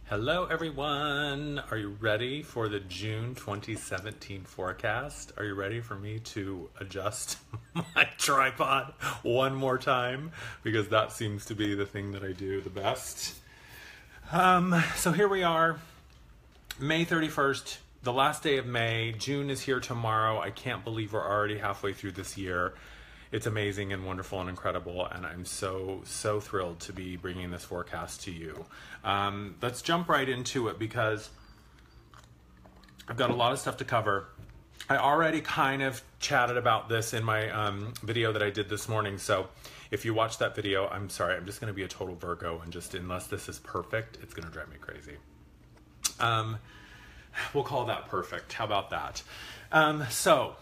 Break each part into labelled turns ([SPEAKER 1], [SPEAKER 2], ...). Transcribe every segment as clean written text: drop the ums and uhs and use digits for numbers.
[SPEAKER 1] Hello everyone! Are you ready for the June 2017 forecast? Are you ready for me to adjust my tripod one more time? Because that seems to be the thing that I do the best. So here we are, May 31st, the last day of May. June is here tomorrow. I can't believe we're already halfway through this year. It's amazing and wonderful and incredible, and I'm so thrilled to be bringing this forecast to you. Let's jump right into it because I've got a lot of stuff to cover. I already kind of chatted about this in my video that I did this morning, so if you watched that video, I'm sorry, I'm just going to be a total Virgo, and just unless this is perfect, it's going to drive me crazy. We'll call that perfect. How about that? So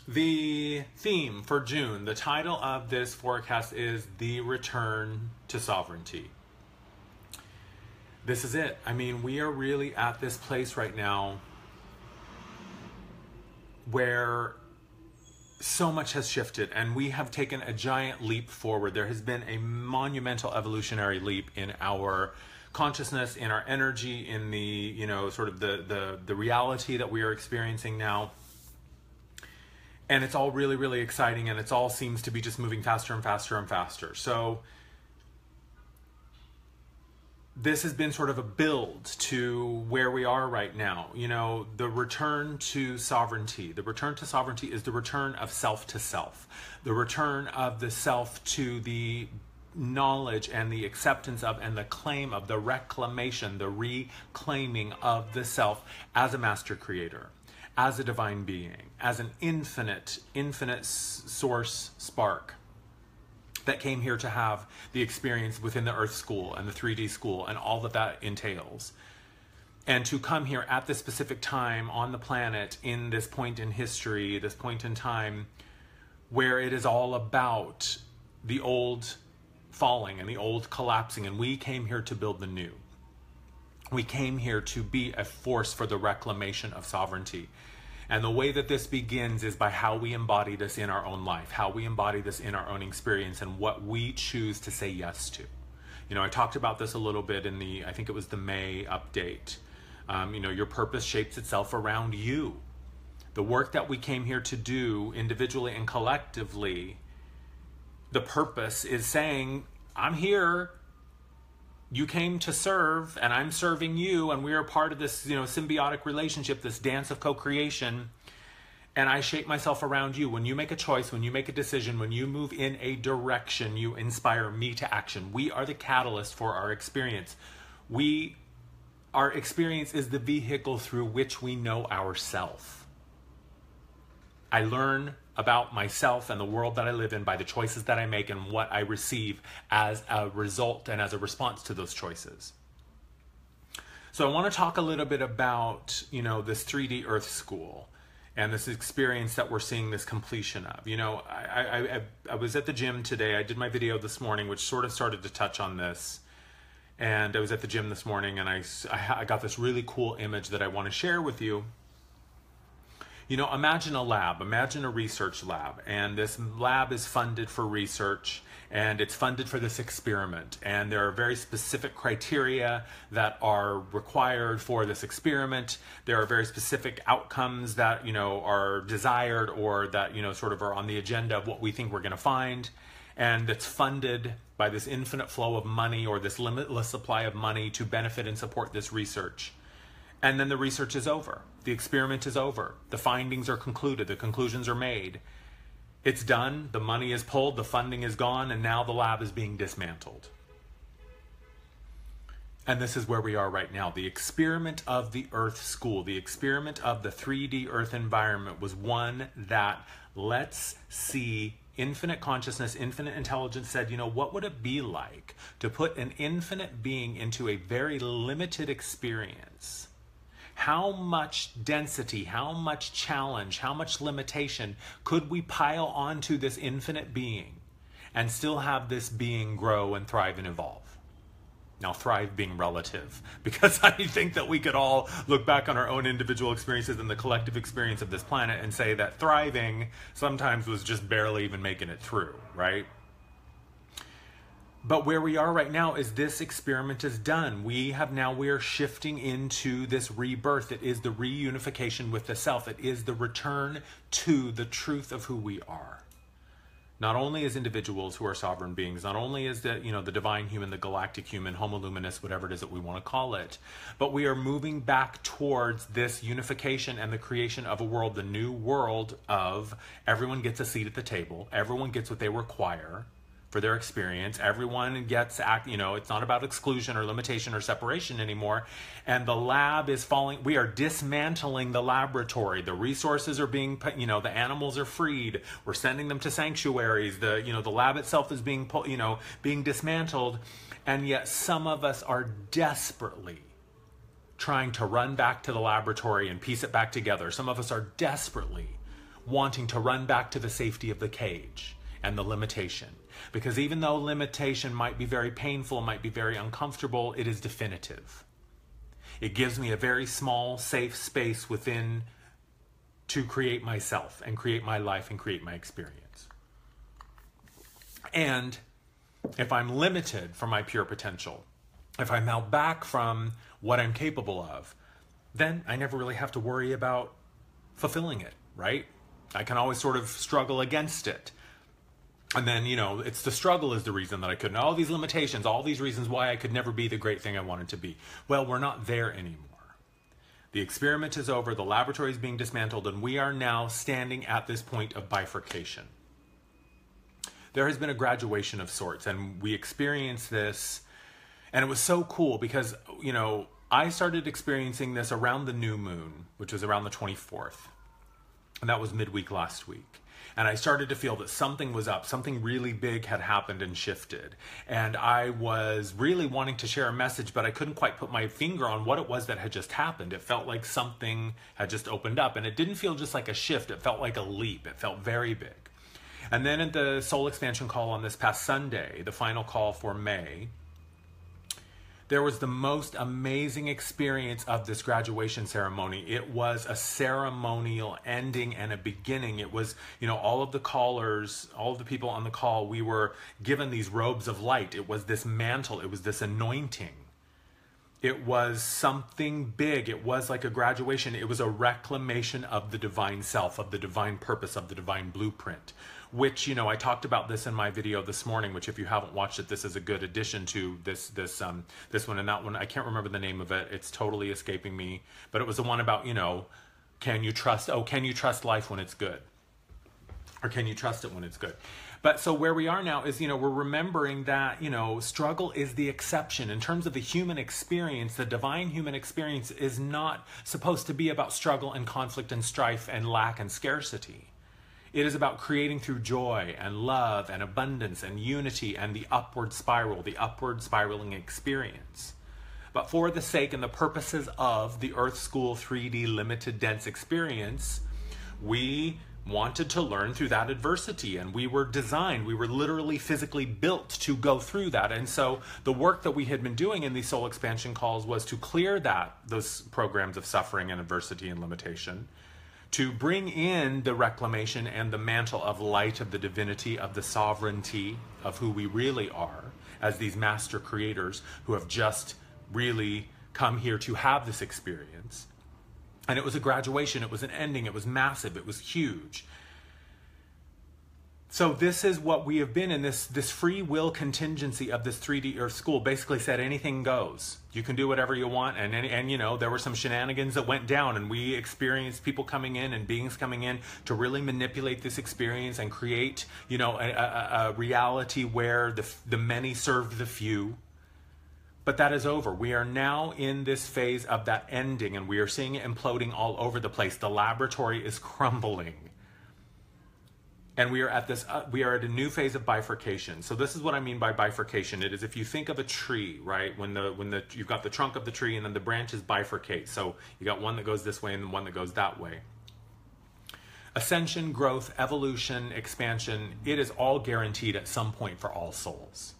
[SPEAKER 1] the theme for June, the title of this forecast is The Return to Sovereignty. This is it. I mean, we are really at this place right now where so much has shifted and we have taken a giant leap forward. There has been a monumental evolutionary leap in our consciousness, in our energy, in the, you know, sort of the reality that we are experiencing now. And it's all really, really exciting, and it all seems to be just moving faster and faster and faster. So this has been sort of a build to where we are right now. You know, the return to sovereignty. The return to sovereignty is the return of self to self. The return of the self to the knowledge and the acceptance of and the claim of the reclamation, the reclaiming of the self as a master creator, as a divine being, as an infinite source spark that came here to have the experience within the Earth School and the 3D school and all that that entails. And to come here at this specific time on the planet, in this point in history, this point in time, where it is all about the old falling and the old collapsing, and we came here to build the new. We came here to be a force for the reclamation of sovereignty. And the way that this begins is by how we embody this in our own life, how we embody this in our own experience, and what we choose to say yes to. You know, I talked about this a little bit in the, I think it was the May update. You know, your purpose shapes itself around you. The work that we came here to do individually and collectively, the purpose is saying, I'm here. You came to serve, and I'm serving you, and we are part of this, you know, symbiotic relationship, this dance of co-creation, and I shape myself around you. When you make a choice, when you make a decision, when you move in a direction, you inspire me to action. We are the catalyst for our experience. Our experience is the vehicle through which we know ourselves. I learn about myself and the world that I live in by the choices that I make and what I receive as a result and as a response to those choices. So I want to talk a little bit about, you know, this 3D Earth School and this experience that we're seeing this completion of. You know, I was at the gym today. I did my video this morning, which sort of started to touch on this. And I was at the gym this morning, and I got this really cool image that I want to share with you. You know, imagine a lab, imagine a research lab, and this lab is funded for research, and it's funded for this experiment, and there are very specific criteria that are required for this experiment. There are very specific outcomes that, you know, are desired or that, you know, sort of are on the agenda of what we think we're going to find, and it's funded by this infinite flow of money or this limitless supply of money to benefit and support this research. And then the research is over. The experiment is over. The findings are concluded. The conclusions are made. It's done. The money is pulled. The funding is gone. And now the lab is being dismantled. And this is where we are right now. The experiment of the Earth School, the experiment of the 3D Earth environment was one that, let's see, infinite consciousness, infinite intelligence said, you know, what would it be like to put an infinite being into a very limited experience? How much density, how much challenge, how much limitation could we pile onto this infinite being and still have this being grow and thrive and evolve? Now, thrive being relative, because I think that we could all look back on our own individual experiences and the collective experience of this planet and say that thriving sometimes was just barely even making it through, right? But where we are right now is this experiment is done. We are shifting into this rebirth. It is the reunification with the self. It is the return to the truth of who we are. Not only as individuals who are sovereign beings, not only as the divine human, the galactic human, homo luminous, whatever it is that we want to call it, but we are moving back towards this unification and the creation of a world, the new world of everyone gets a seat at the table, everyone gets what they require for their experience, everyone gets, it's not about exclusion or limitation or separation anymore, and the lab is falling, we are dismantling the laboratory, the resources are being, the animals are freed, we're sending them to sanctuaries, the lab itself is being, being dismantled, and yet some of us are desperately trying to run back to the laboratory and piece it back together. Some of us are desperately wanting to run back to the safety of the cage and the limitation. Because even though limitation might be very painful, might be very uncomfortable, it is definitive. It gives me a very small, safe space within to create myself and create my life and create my experience. And if I'm limited from my pure potential, if I'm held back from what I'm capable of, then I never really have to worry about fulfilling it, right? I can always sort of struggle against it. And then, it's the struggle is the reason that I couldn't. All these limitations, all these reasons why I could never be the great thing I wanted to be. Well, we're not there anymore. The experiment is over, the laboratory is being dismantled, and we are now standing at this point of bifurcation. There has been a graduation of sorts, and we experienced this, and it was so cool because, I started experiencing this around the new moon, which was around the 24th, and that was midweek last week. And I started to feel that something was up, something really big had happened and shifted. And I was really wanting to share a message, but I couldn't quite put my finger on what it was that had just happened. It felt like something had just opened up, and it didn't feel just like a shift, it felt like a leap. It felt very big. And then at the soul expansion call on this past Sunday, the final call for May, there was the most amazing experience of this graduation ceremony. It was a ceremonial ending and a beginning. It was, all of the callers, all of the people on the call, we were given these robes of light. It was this mantle. It was this anointing. It was something big. It was like a graduation. It was a reclamation of the divine self, of the divine purpose, of the divine blueprint, which, I talked about this in my video this morning, which if you haven't watched it, this is a good addition to this one and that one. I can't remember the name of it. It's totally escaping me, but it was the one about, can you trust life when it's good? Or can you trust it when it's good? But so where we are now is, we're remembering that, struggle is the exception. In terms of the human experience, the divine human experience is not supposed to be about struggle and conflict and strife and lack and scarcity. It is about creating through joy and love and abundance and unity and the upward spiral, the upward spiraling experience. But for the sake and the purposes of the Earth School 3D limited dense experience, we wanted to learn through that adversity, and we were literally physically built to go through that. And so the work that we had been doing in these soul expansion calls was to clear those programs of suffering and adversity and limitation, to bring in the reclamation and the mantle of light of the divinity, of the sovereignty of who we really are as these master creators who have just really come here to have this experience. And it was a graduation, it was an ending, it was massive, it was huge. So this is what we have been in, this free will contingency of this 3D Earth School basically said anything goes. You can do whatever you want, and there were some shenanigans that went down, and we experienced people coming in and beings coming in to really manipulate this experience and create, a reality where the many served the few. But that is over. We are now in this phase of that ending, and we are seeing it imploding all over the place. The laboratory is crumbling. And we are at a new phase of bifurcation. So this is what I mean by bifurcation. It is if you think of a tree, right? When you've got the trunk of the tree and then the branches bifurcate. So you got one that goes this way and one that goes that way. Ascension, growth, evolution, expansion, it is all guaranteed at some point for all souls.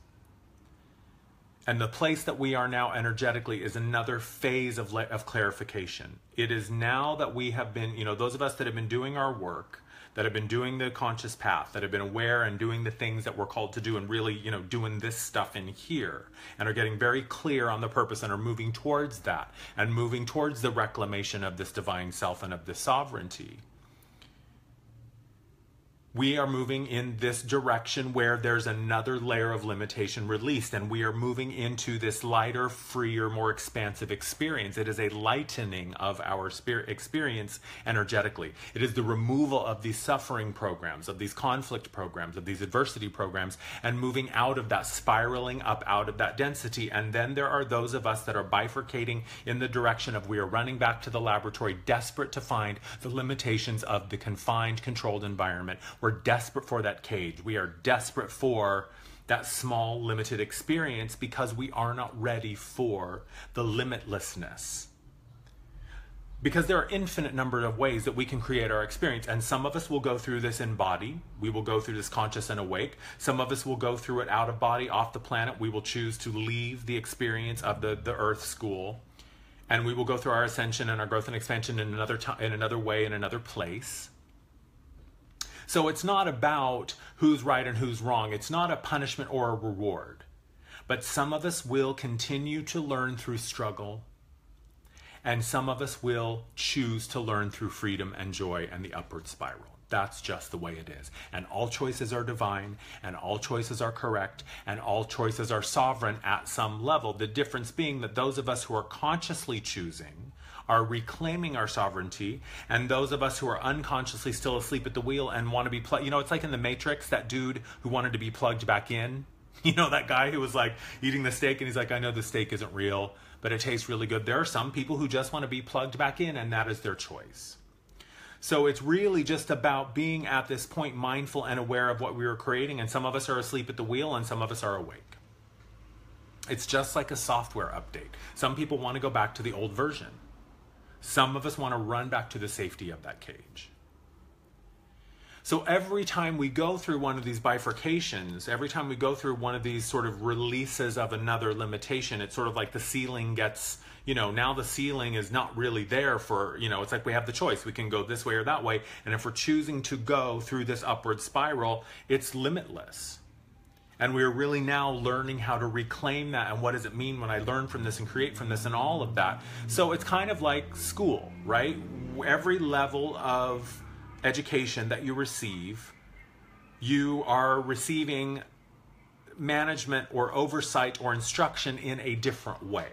[SPEAKER 1] And the place that we are now energetically is another phase of clarification. It is now that we have been, those of us that have been doing our work, that have been doing the conscious path, that have been aware and doing the things that we're called to do and really, doing this stuff in here and are getting very clear on the purpose and are moving towards that and moving towards the reclamation of this divine self and of this sovereignty. We are moving in this direction where there's another layer of limitation released, and we are moving into this lighter, freer, more expansive experience. It is a lightening of our spirit experience energetically. It is the removal of these suffering programs, of these conflict programs, of these adversity programs, and moving out of that, spiraling up out of that density. And then there are those of us that are bifurcating in the direction of we are running back to the laboratory, desperate to find the limitations of the confined, controlled environment. We're desperate for that cage. We are desperate for that small, limited experience because we are not ready for the limitlessness. Because there are infinite number of ways that we can create our experience, and some of us will go through this in body. We will go through this conscious and awake. Some of us will go through it out of body, off the planet. We will choose to leave the experience of the earth school, and we will go through our ascension and our growth and expansion in another way, in another place. So it's not about who's right and who's wrong. It's not a punishment or a reward. But some of us will continue to learn through struggle, and some of us will choose to learn through freedom and joy and the upward spiral. That's just the way it is. And all choices are divine, and all choices are correct, and all choices are sovereign at some level. The difference being that those of us who are consciously choosing are reclaiming our sovereignty, and those of us who are unconsciously still asleep at the wheel and want to be plugged. It's like in the Matrix, that dude who wanted to be plugged back in. That guy who was like eating the steak and he's like, I know the steak isn't real, but it tastes really good. There are some people who just want to be plugged back in, and that is their choice. So it's really just about being at this point mindful and aware of what we were creating, and some of us are asleep at the wheel and some of us are awake. It's just like a software update. Some people want to go back to the old version. Some of us want to run back to the safety of that cage. So every time we go through one of these bifurcations, every time we go through one of these sort of releases of another limitation, it's sort of like the ceiling gets, now the ceiling is not really there for, it's like we have the choice. We can go this way or that way. And if we're choosing to go through this upward spiral, it's limitless. And we're really now learning how to reclaim that, and what does it mean when I learn from this and create from this and all of that. So it's kind of like school, right? Every level of education that you receive, you are receiving management or oversight or instruction in a different way.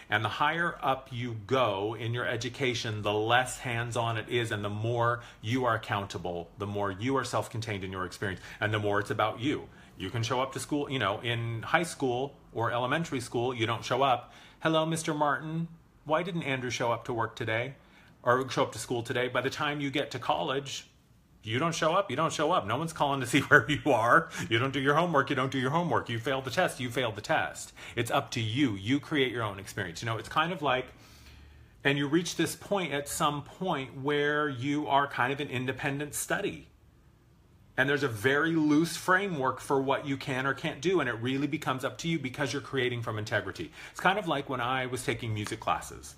[SPEAKER 1] And the higher up you go in your education, the less hands-on it is, and the more you are accountable, the more you are self-contained in your experience, and the more it's about you. You can show up to school, in high school or elementary school, you don't show up. Hello, Mr. Martin. Why didn't Andrew show up to work today? Or show up to school today? By the time you get to college, you don't show up. No one's calling to see where you are. You don't do your homework. You failed the test. It's up to you. You create your own experience. It's kind of like, and you reach this point at some point where you are kind of an independent study. And there's a very loose framework for what you can or can't do, and it really becomes up to you because you're creating from integrity. It's kind of like when I was taking music classes.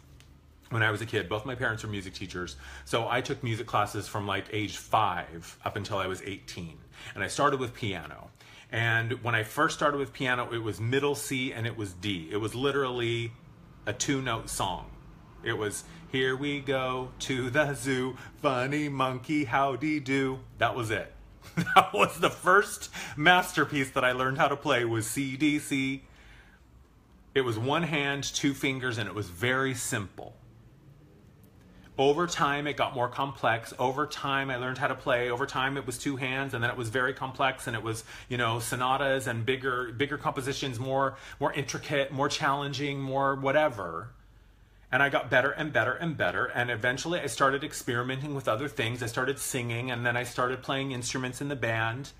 [SPEAKER 1] When I was a kid, both my parents were music teachers, so I took music classes from like age 5 up until I was 18. And I started with piano. And when I first started with piano, it was middle C and it was D. It was literally a 2-note song. It was, here we go to the zoo, funny monkey, howdy do. That was it. That was the first masterpiece that I learned how to play, was C, D, C. It was one hand, 2 fingers, and it was very simple. Over time, it got more complex. Over time, I learned how to play. Over time, it was 2 hands, and then it was very complex, and it was, sonatas and bigger compositions, more intricate, more challenging, more whatever. And I got better and better and better, and eventually I started experimenting with other things. I started singing, and then I started playing instruments in the band.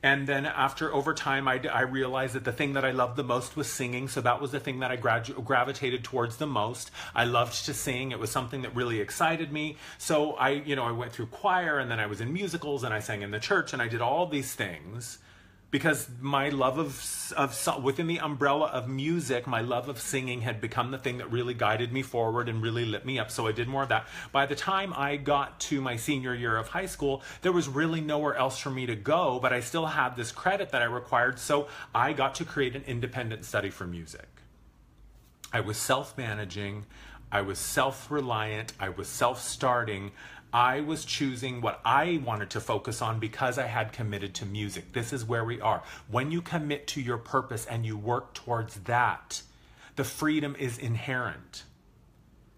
[SPEAKER 1] And then over time, I realized that the thing that I loved the most was singing, so that was the thing that I gravitated towards the most. I loved to sing. It was something that really excited me. So I went through choir, and then I was in musicals, and I sang in the church, and I did all these things. because my love within the umbrella of music, my love of singing had become the thing that really guided me forward and really lit me up. So I did more of that. By the time I got to my senior year of high school, there was really nowhere else for me to go, but I still had this credit that I required. So I got to create an independent study for music. I was self-managing. I was self-reliant. I was self-starting. I was choosing what I wanted to focus on because I had committed to music. This is where we are. When you commit to your purpose and you work towards that, the freedom is inherent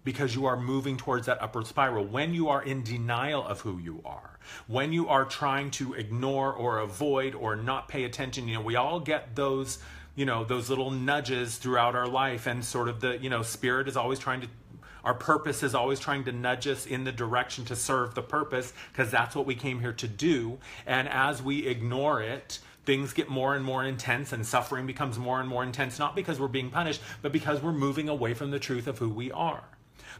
[SPEAKER 1] because you are moving towards that upward spiral. When you are in denial of who you are, when you are trying to ignore or avoid or not pay attention, we all get those, those little nudges throughout our life, and sort of the, spirit is always trying to, our purpose is always trying to nudge us in the direction to serve the purpose, because that's what we came here to do. And as we ignore it, things get more and more intense, and suffering becomes more and more intense, not because we're being punished, but because we're moving away from the truth of who we are.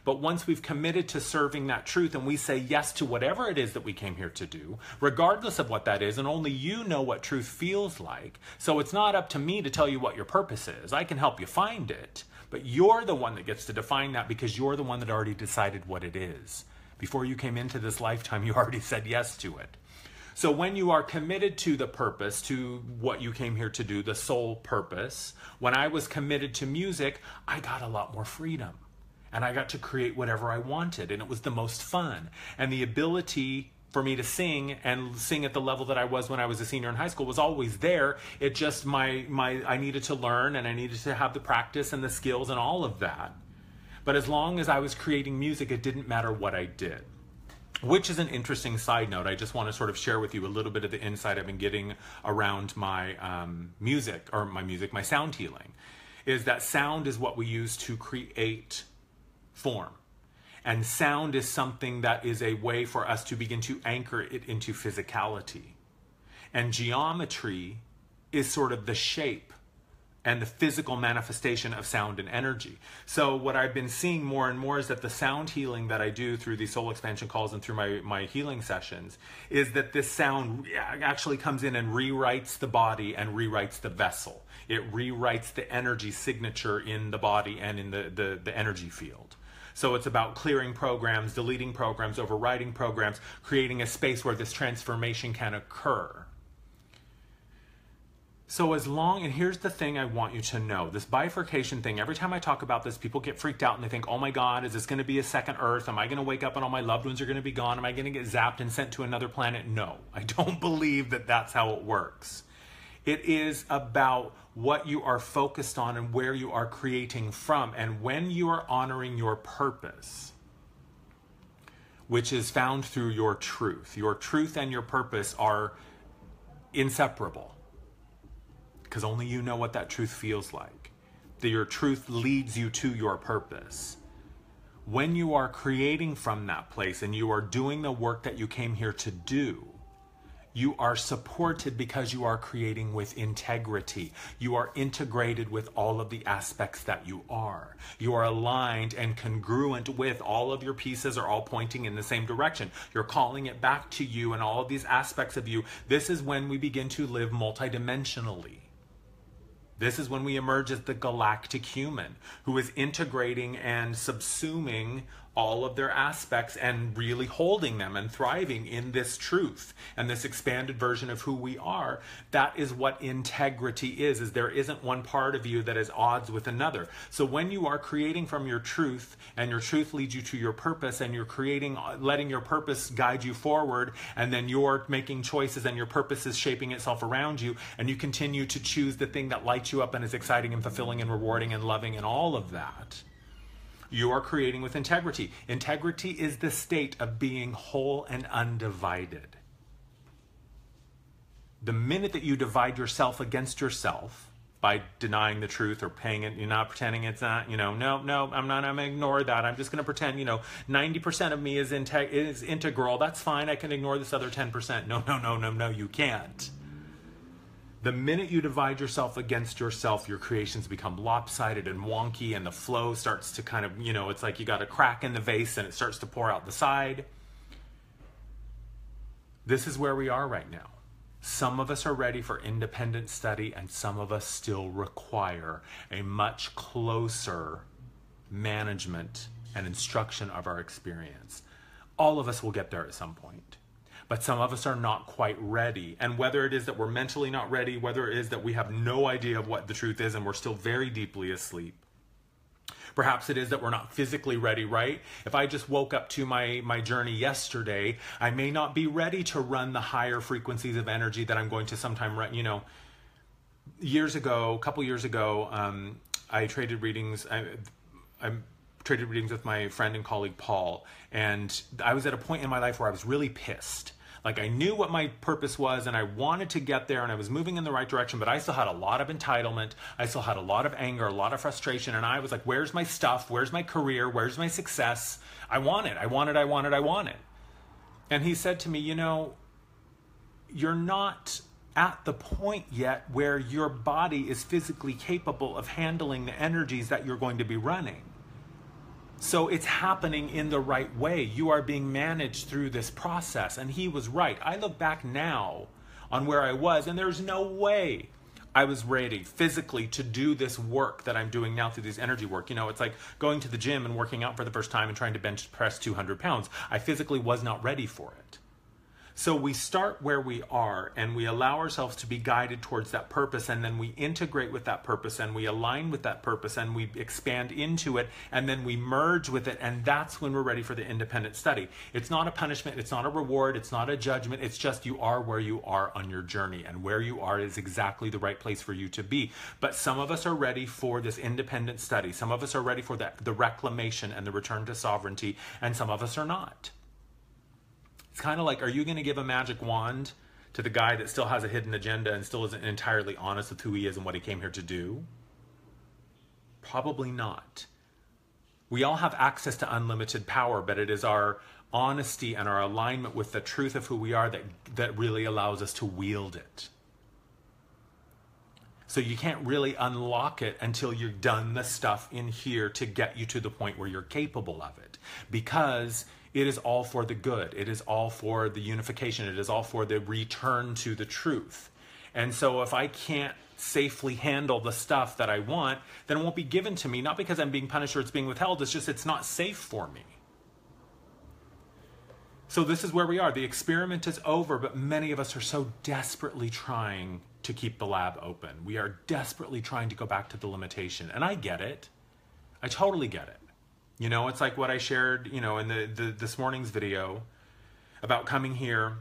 [SPEAKER 1] But once we've committed to serving that truth and we say yes to whatever it is that we came here to do, regardless of what that is, and only you know what truth feels like, so it's not up to me to tell you what your purpose is. I can help you find it. But you're the one that gets to define that, because you're the one that already decided what it is. Before you came into this lifetime, you already said yes to it. So when you are committed to the purpose, to what you came here to do, the sole purpose, when I was committed to music, I got a lot more freedom. And I got to create whatever I wanted. And it was the most fun. And the ability for me to sing, and sing at the level that I was when I was a senior in high school, was always there. It just, I needed to learn, and I needed to have the practice and the skills and all of that. But as long as I was creating music, it didn't matter what I did. Which is an interesting side note. I just want to sort of share with you a little bit of the insight I've been getting around my my sound healing. Is that sound is what we use to create form. And sound is something that is a way for us to begin to anchor it into physicality. And geometry is sort of the shape and the physical manifestation of sound and energy. So what I've been seeing more and more is that the sound healing that I do through these soul expansion calls and through my healing sessions is that this sound actually comes in and rewrites the body and rewrites the vessel. It rewrites the energy signature in the body and in the energy field. So it's about clearing programs, deleting programs, overriding programs, creating a space where this transformation can occur. So and here's the thing I want you to know, this bifurcation thing, every time I talk about this, people get freaked out and they think, oh my God, is this going to be a second Earth? Am I going to wake up and all my loved ones are going to be gone? Am I going to get zapped and sent to another planet? No, I don't believe that that's how it works. It is about what you are focused on and where you are creating from. And when you are honoring your purpose, which is found through your truth and your purpose are inseparable. Because only you know what that truth feels like. That your truth leads you to your purpose. When you are creating from that place and you are doing the work that you came here to do, you are supported because you are creating with integrity. You are integrated with all of the aspects that you are. You are aligned and congruent with all of your pieces are all pointing in the same direction. You're calling it back to you and all of these aspects of you. This is when we begin to live multidimensionally. This is when we emerge as the galactic human who is integrating and subsuming all of their aspects and really holding them and thriving in this truth and this expanded version of who we are. That is what integrity is there isn't one part of you that is odds with another. So when you are creating from your truth and your truth leads you to your purpose and you're creating, letting your purpose guide you forward, and then you're making choices and your purpose is shaping itself around you, and you continue to choose the thing that lights you up and is exciting and fulfilling and rewarding and loving and all of that, you are creating with integrity. Integrity is the state of being whole and undivided. The minute that you divide yourself against yourself by denying the truth or paying it, you're not pretending it's not, no, I'm not, I'm going to ignore that. I'm just going to pretend, 90% of me is integral. That's fine. I can ignore this other 10%. No, you can't. The minute you divide yourself against yourself, your creations become lopsided and wonky, and the flow starts to kind of, it's like you got a crack in the vase and it starts to pour out the side. This is where we are right now. Some of us are ready for independent study, and some of us still require a much closer management and instruction of our experience. All of us will get there at some point, but some of us are not quite ready. And whether it is that we're mentally not ready, whether it is that we have no idea of what the truth is and we're still very deeply asleep, perhaps it is that we're not physically ready, right? If I just woke up to my journey yesterday, I may not be ready to run the higher frequencies of energy that I'm going to sometime run. You know, a couple years ago, I traded readings. I traded readings with my friend and colleague Paul, and I was at a point in my life where I was really pissed. Like, I knew what my purpose was and I wanted to get there and I was moving in the right direction, but I still had a lot of entitlement. I still had a lot of anger, a lot of frustration. And I was like, where's my stuff? Where's my career? Where's my success? I want it. I want it. I want it. I want it. And he said to me, you know, you're not at the point yet where your body is physically capable of handling the energies that you're going to be running. So it's happening in the right way. You are being managed through this process. And he was right. I look back now on where I was, and there's no way I was ready physically to do this work that I'm doing now through this energy work. You know, it's like going to the gym and working out for the first time and trying to bench press 200 pounds. I physically was not ready for it. So we start where we are and we allow ourselves to be guided towards that purpose, and then we integrate with that purpose and we align with that purpose and we expand into it, and then we merge with it, and that's when we're ready for the independent study. It's not a punishment, it's not a reward, it's not a judgment, it's just you are where you are on your journey, and where you are is exactly the right place for you to be. But some of us are ready for this independent study. Some of us are ready for the reclamation and the return to sovereignty, and some of us are not. It's kind of like, are you going to give a magic wand to the guy that still has a hidden agenda and still isn't entirely honest with who he is and what he came here to do? Probably not. We all have access to unlimited power, but it is our honesty and our alignment with the truth of who we are that really allows us to wield it. So you can't really unlock it until you've done the stuff in here to get you to the point where you're capable of it. Because it is all for the good. It is all for the unification. It is all for the return to the truth. And so if I can't safely handle the stuff that I want, then it won't be given to me, not because I'm being punished or it's being withheld. It's just it's not safe for me. So this is where we are. The experiment is over, but many of us are so desperately trying to keep the lab open. We are desperately trying to go back to the limitation. And I get it. I totally get it. You know, it's like what I shared, you know, in this morning's video about coming here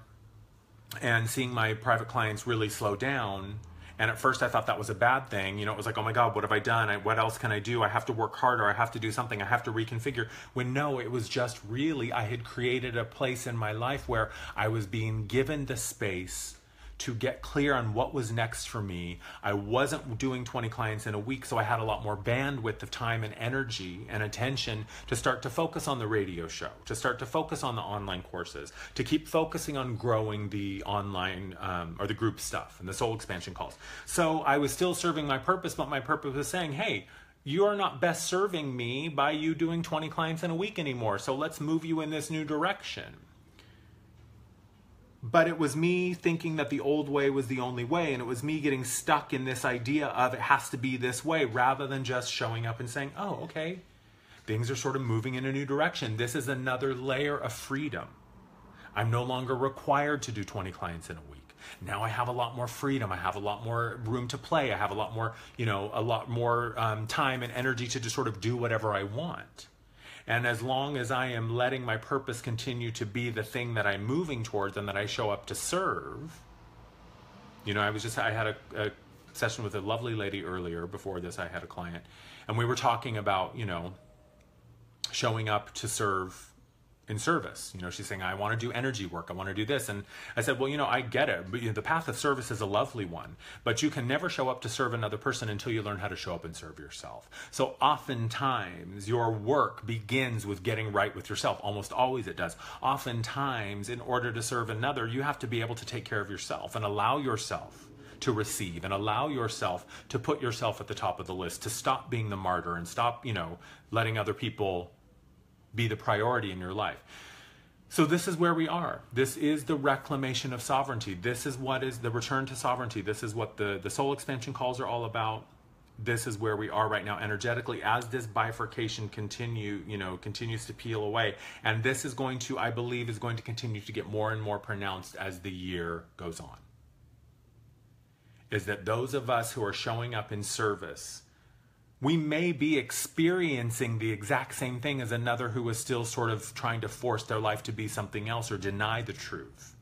[SPEAKER 1] and seeing my private clients really slow down. And at first I thought that was a bad thing. You know, it was like, oh my God, what have I done? What else can I do? I have to work harder. I have to do something. I have to reconfigure. When no, it was just really, I had created a place in my life where I was being given the space to get clear on what was next for me. I wasn't doing 20 clients in a week, so I had a lot more bandwidth of time and energy and attention to start to focus on the radio show, to start to focus on the online courses, to keep focusing on growing the online or the group stuff and the soul expansion calls. So I was still serving my purpose, but my purpose was saying, hey, you are not best serving me by you doing 20 clients in a week anymore, so let's move you in this new direction. But it was me thinking that the old way was the only way, and it was me getting stuck in this idea of it has to be this way, rather than just showing up and saying, oh, okay, things are sort of moving in a new direction. This is another layer of freedom. I'm no longer required to do 20 clients in a week. Now I have a lot more freedom. I have a lot more room to play. I have a lot more, you know, time and energy to just sort of do whatever I want. And as long as I am letting my purpose continue to be the thing that I'm moving towards and that I show up to serve, you know, I had a session with a lovely lady earlier. Before this, I had a client, and we were talking about, you know, showing up to serve in service. You know, she's saying, I want to do energy work. I want to do this. And I said, well, you know, I get it. But, you know, the path of service is a lovely one, but you can never show up to serve another person until you learn how to show up and serve yourself. So oftentimes your work begins with getting right with yourself. Almost always it does. Oftentimes, in order to serve another, you have to be able to take care of yourself and allow yourself to receive and allow yourself to put yourself at the top of the list, to stop being the martyr and stop, you know, letting other people be the priority in your life. So this is where we are. This is the reclamation of sovereignty. This is what is the return to sovereignty. This is what the soul expansion calls are all about. This is where we are right now energetically as this bifurcation continues to peel away. And this is going to, I believe, is going to continue to get more and more pronounced as the year goes on. Is that those of us who are showing up in service, we may be experiencing the exact same thing as another who is still sort of trying to force their life to be something else or deny the truth.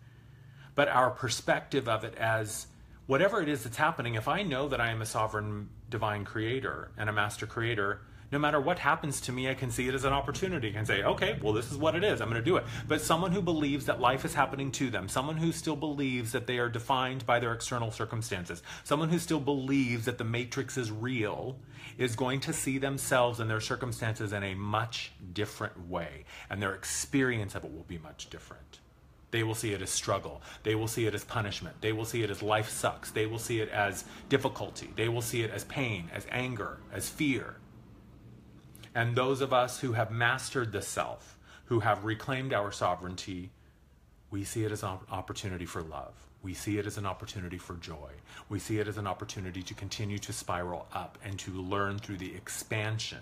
[SPEAKER 1] But our perspective of it as whatever it is that's happening, if I know that I am a sovereign divine creator and a master creator, no matter what happens to me, I can see it as an opportunity. I can say, okay, well, this is what it is. I'm going to do it. But someone who believes that life is happening to them, someone who still believes that they are defined by their external circumstances, someone who still believes that the matrix is real, is going to see themselves and their circumstances in a much different way. And their experience of it will be much different. They will see it as struggle. They will see it as punishment. They will see it as life sucks. They will see it as difficulty. They will see it as pain, as anger, as fear. And those of us who have mastered the self, who have reclaimed our sovereignty, we see it as an opportunity for love. We see it as an opportunity for joy. We see it as an opportunity to continue to spiral up and to learn through the expansion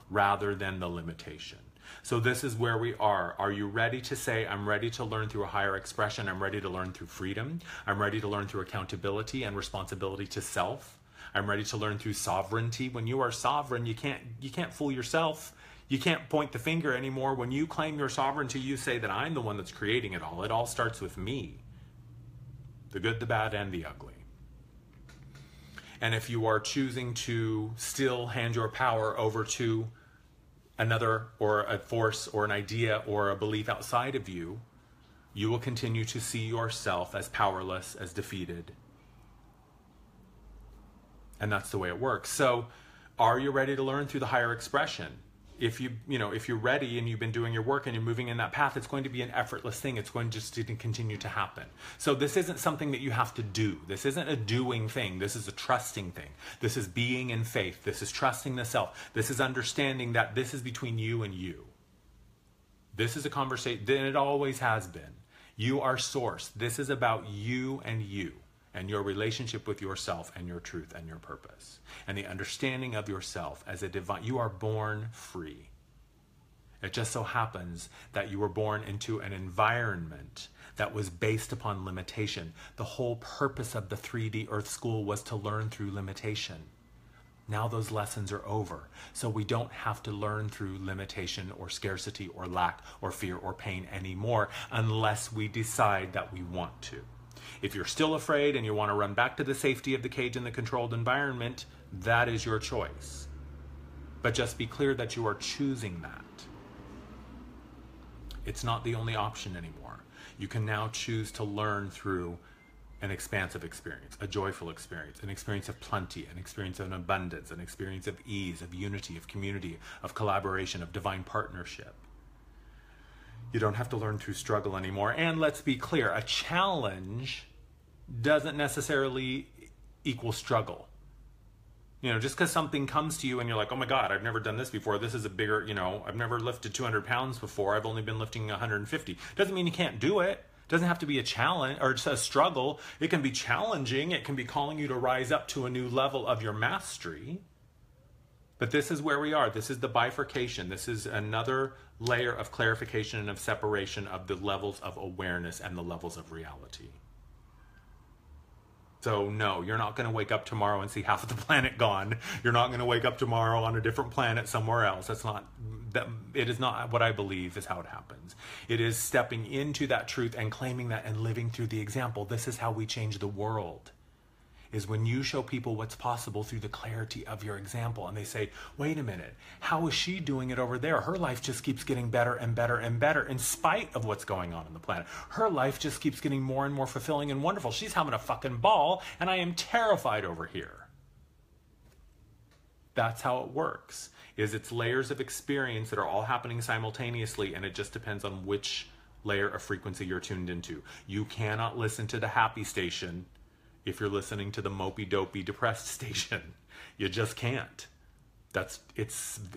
[SPEAKER 1] rather than the limitation. So this is where we are. Are you ready to say, I'm ready to learn through a higher expression. I'm ready to learn through freedom. I'm ready to learn through accountability and responsibility to self. I'm ready to learn through sovereignty. When you are sovereign, you can't fool yourself. You can't point the finger anymore. When you claim your sovereignty, you say that I'm the one that's creating it all. It all starts with me. The good, the bad, and the ugly. And if you are choosing to still hand your power over to another or a force or an idea or a belief outside of you, you will continue to see yourself as powerless, as defeated. And that's the way it works. So are you ready to learn through the higher expression? If you're ready and you've been doing your work and you're moving in that path, it's going to be an effortless thing. It's going just to continue to happen. So this isn't something that you have to do. This isn't a doing thing. This is a trusting thing. This is being in faith. This is trusting the self. This is understanding that this is between you and you. This is a conversation, and it always has been. You are source. This is about you and your relationship with yourself and your truth and your purpose. And the understanding of yourself as a divine. You are born free. It just so happens that you were born into an environment that was based upon limitation. The whole purpose of the 3D Earth School was to learn through limitation. Now those lessons are over. So we don't have to learn through limitation or scarcity or lack or fear or pain anymore unless we decide that we want to. If you're still afraid and you want to run back to the safety of the cage and the controlled environment, that is your choice. But just be clear that you are choosing that. It's not the only option anymore. You can now choose to learn through an expansive experience, a joyful experience, an experience of plenty, an experience of abundance, an experience of ease, of unity, of community, of collaboration, of divine partnership. You don't have to learn through struggle anymore. And let's be clear, a challenge doesn't necessarily equal struggle. Just because something comes to you and you're like, oh my God, I've never done this before. This is a bigger, I've never lifted 200 pounds before. I've only been lifting 150. Doesn't mean you can't do it. It doesn't have to be a challenge or just a struggle. It can be challenging. It can be calling you to rise up to a new level of your mastery. But this is where we are. This is the bifurcation. This is another layer of clarification and of separation of the levels of awareness and the levels of reality. So no, you're not going to wake up tomorrow and see half of the planet gone. You're not going to wake up tomorrow on a different planet somewhere else. It is not what I believe is how it happens. It is stepping into that truth and claiming that and living through the example. This is how we change the world. Is when you show people what's possible through the clarity of your example. And they say, wait a minute, how is she doing it over there? Her life just keeps getting better and better and better in spite of what's going on the planet. Her life just keeps getting more and more fulfilling and wonderful. She's having a fucking ball and I am terrified over here. That's how it works. It's layers of experience that are all happening simultaneously, and it just depends on which layer of frequency you're tuned into. You cannot listen to the happy station if you're listening to the mopey dopey depressed station. You just can't.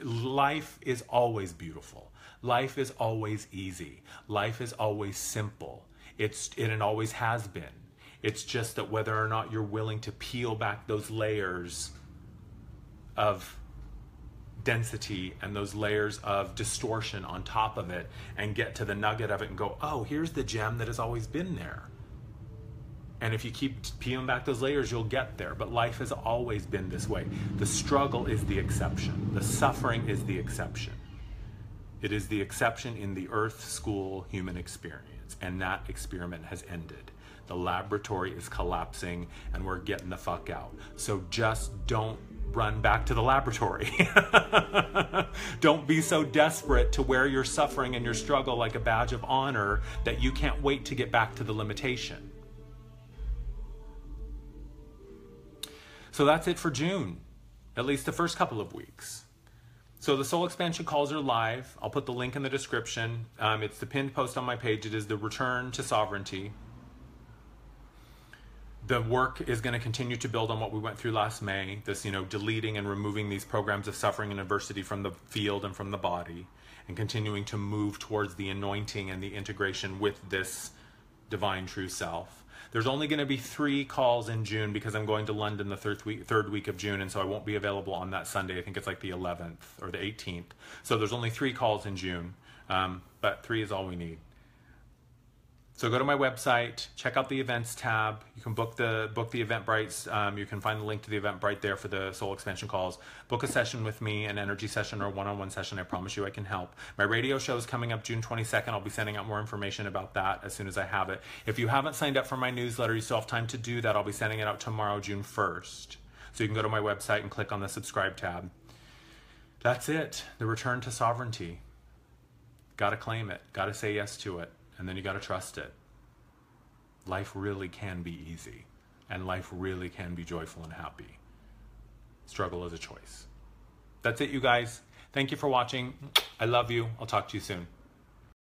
[SPEAKER 1] Life is always beautiful. Life is always easy. Life is always simple. It always has been. It's just that whether or not you're willing to peel back those layers of density and those layers of distortion on top of it and get to the nugget of it and go, oh, here's the gem that has always been there. And if you keep peeling back those layers, you'll get there. But life has always been this way. The struggle is the exception. The suffering is the exception. It is the exception in the Earth School human experience. And that experiment has ended. The laboratory is collapsing and we're getting the fuck out. So just don't run back to the laboratory. Don't be so desperate to wear your suffering and your struggle like a badge of honor that you can't wait to get back to the limitation. So that's it for June, at least the first couple of weeks. So the soul expansion calls are live. I'll put the link in the description. It's the pinned post on my page. It is the return to sovereignty. The work is going to continue to build on what we went through last May, this, deleting and removing these programs of suffering and adversity from the field and from the body, and continuing to move towards the anointing and the integration with this divine true self. There's only going to be 3 calls in June because I'm going to London the third week of June, and so I won't be available on that Sunday. I think it's like the 11th or the 18th. So there's only 3 calls in June, but 3 is all we need. So go to my website, check out the events tab. You can book the Eventbrite. You can find the link to the Eventbrite there for the soul expansion calls. Book a session with me, an energy session or a one-on-one session. I promise you I can help. My radio show is coming up June 22nd. I'll be sending out more information about that as soon as I have it. If you haven't signed up for my newsletter, you still have time to do that. I'll be sending it out tomorrow, June 1st. So you can go to my website and click on the subscribe tab. That's it. The return to sovereignty. Got to claim it. Got to say yes to it. And then you got to trust it. Life really can be easy. And life really can be joyful and happy. Struggle is a choice. That's it, you guys. Thank you for watching. I love you. I'll talk to you soon.